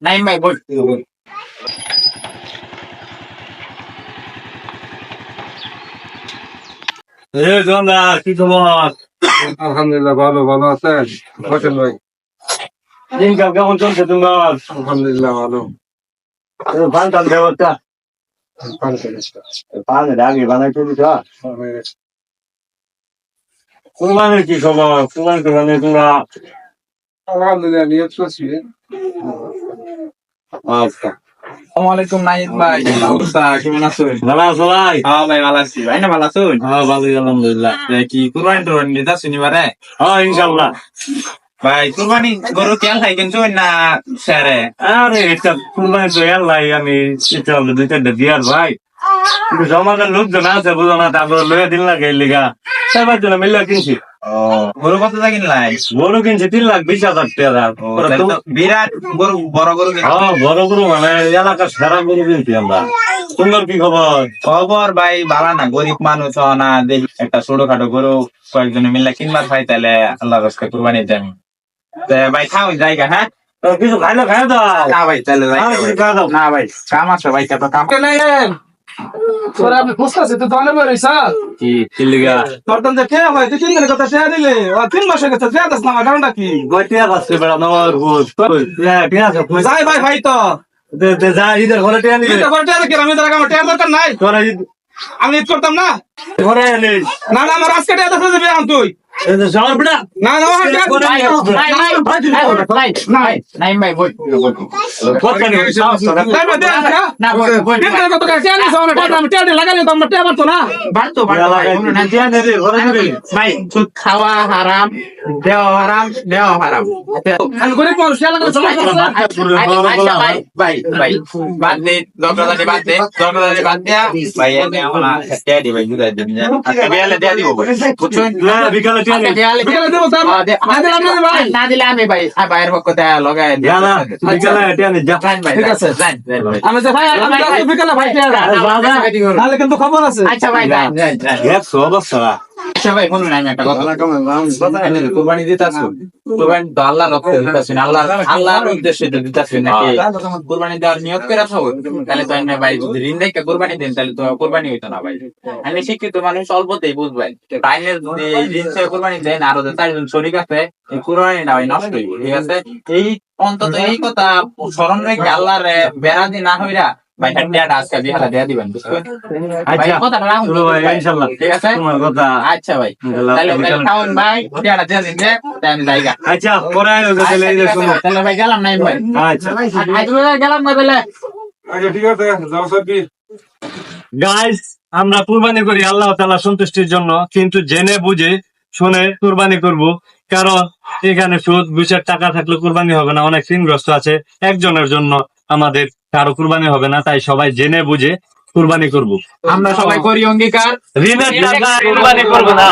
নাই ভাই বল। কি খবর? আলহামদুলিল্লাহ ভালো ভালো আছেন বসেন ভাই। দিনকাল কেমন চলছে তোমার? আলহামদুলিল্লাহ ভালো। পান টান ব্যবস্থা পান আগে বানাইতে দিছ। কুরবানির কি খবর? কুরবানি টুরবানি তোমরা? আলহামদুলিল্লাহ নিয়ত করছি। আচ্ছা, আসসালামু নাইদ ভাই, অবস্থা কেমন আছেন? ভালো আছো ভাই? হ্যাঁ ভাই ভালো আছি। ভাই না ভালো আছেন? হ্যাঁ ভালোই আলহামদুলিল্লাহ। কি কুরবানি টুরবানি দিতে শুনিবারে? হ্যাঁ ইনশাল্লাহ। ভাই কুরবানি গরু তেল খাই কিন্তু না স্যারে? আরে এটা কুরবানি তো এলাই আমি এটা হলো 2-4টা দিয়ার ভাই, কিন্তু সমাজের লোকজন আছে বুঝো না, তারপর লয়ে দিন লাগে এই লিগা সবার জন্য মিল্লা কিনছি। গরু কত টাকা কিনলাই? গরু কিনছি 3,20,000 টাকা। বিরাট গরু, বড় গরু কিনছি। হ্যাঁ বড় গরু মানে এলাকার সেরা গরু কিনছি আমরা। তোমার কি খবর? খবর ভাই ভালো না, গরিব মানুষ না, দেখি একটা ছোটখাটো গরু কয়েকজনে মিললে কিনবার পাই তাহলে আল্লাহ রাস্তা কুরবানি দেন। ভাই খাও জায়গা। হ্যাঁ কিছু খাইলে খাই দাও। না ভাই তাহলে না ভাই কাম আছে ভাই, কত কাম আপনি বুঝতেছি তো দলে বেরোইছা কি লিগা তোর তো কে হয় তুই 3 দিনের কথা শেয়ার দিলে 3 মাস হয়ে গেছে শেয়ার দাস না কারণটা কি গটিয়া বাসছে বেড়া নর ভূত ঠিক আছে যাই ভাই ভাই তো যা ইদের ঘরে টিয়া নিলে এটা করতে কি আমি তোর আমার টেয়ার দরকার নাই, তোরা আমি ঈদ করতাম না। ঘরে এলি না না আমার আজকে টেয়ার দরকার যাবে আম তুই সর বেড়া না না আমার টেয়ার নাই ভাই বল কথা নেই নাই ভাই দেন না বল টেয়ার কত টাকা শেয়ার দিছ আমার টেয়ার আমি টেয়ার লাগালে তো আমার টেয়ার পারতো না। বাড়তো না টিয়া নেবে ঘরে নেবে ভাই সুদ খাওয়া হারাম, দেওয়া হারাম। আমি গরিব মানুষ শেয়ার লাগালে চলে ভাই ভাই ভাই বাদ দে, দরকার বাদ দে, দরকার বাদ দেয়া ভাই এনে আমরা টেয়া দি ভাই বুঝাই দেন না আজকে বিয়ালে দেয়া দিব বুঝছেন? বিকালে টিয়া নেবে বিকেলে দেবো স্যার না দিলে আমি ভাই বাইরের পক্ষ দেয়া লগায় বিকালে টিয়া নেবে যা ঠিক আছে ভাই আমি যে ভাই আমি বিকেলে ভাই টেয়ার তাহলে কিন্তু খবর আছে। আচ্ছা ভাই দেখছো অবস্থা আচ্ছা ভাই শুনুন, আমি একটা কথা কুরবানি দিতেছি, কুরবানি তো আল্লাহর রক্তে দিতেছি না, আল্লাহর উদ্দেশ্যে দিতেছি নাকি কুরবানি দেওয়ার নিয়ত করে রাখো, তাহলে তো আমি ভাই যদি ঋণ দেখে কুরবানি দেন তাহলে তো কুরবানি হইতো না ভাই। আমি শিক্ষিত মানুষ অল্পতেই বুঝবেন, টাইমের যদি ঋণ সে কুরবানি দেন আরো যে 4 জন শরীক আছে এই কুরবানি না ভাই নষ্ট হইব। ঠিক আছে, এই অন্তত এই কথা স্মরণ রেখে আল্লাহর বেড়াদি না হইরা ভাই টেয়াটা আজকে বিহালা দেয়া দিবেন বুঝছেন? ভাই কথাটা রাখুন ইনশাআল্লাহ ঠিক আছে তোমার কথা। আচ্ছা ভাই তাহলে খাওন ভাই টেয়াটা দিয়ে দিন যে আমি জায়গা। আচ্ছা পরে গেলে এই যে শুনো তাহলে ভাই গেলাম নাই ভাই। আচ্ছা গেলাম না তাহলে। আচ্ছা ঠিক আছে যাও সাব্বির। গাইস আমরা কুরবানি করি আল্লাহ তাআলা সন্তুষ্টির জন্য, কিন্তু জেনে বুঝে শুনে কুরবানি করব, কারণ এখানে সুদ ঘুষের টাকা থাকলে কুরবানি হবে না, অনেক ঋণগ্রস্ত আছে, একজনের জন্য আমাদের কারো কুরবানি হবে না, তাই সবাই জেনে বুঝে কুরবানি করব। আমরা সবাই করি অঙ্গীকার ঋণের টাকা কুরবানি করব না।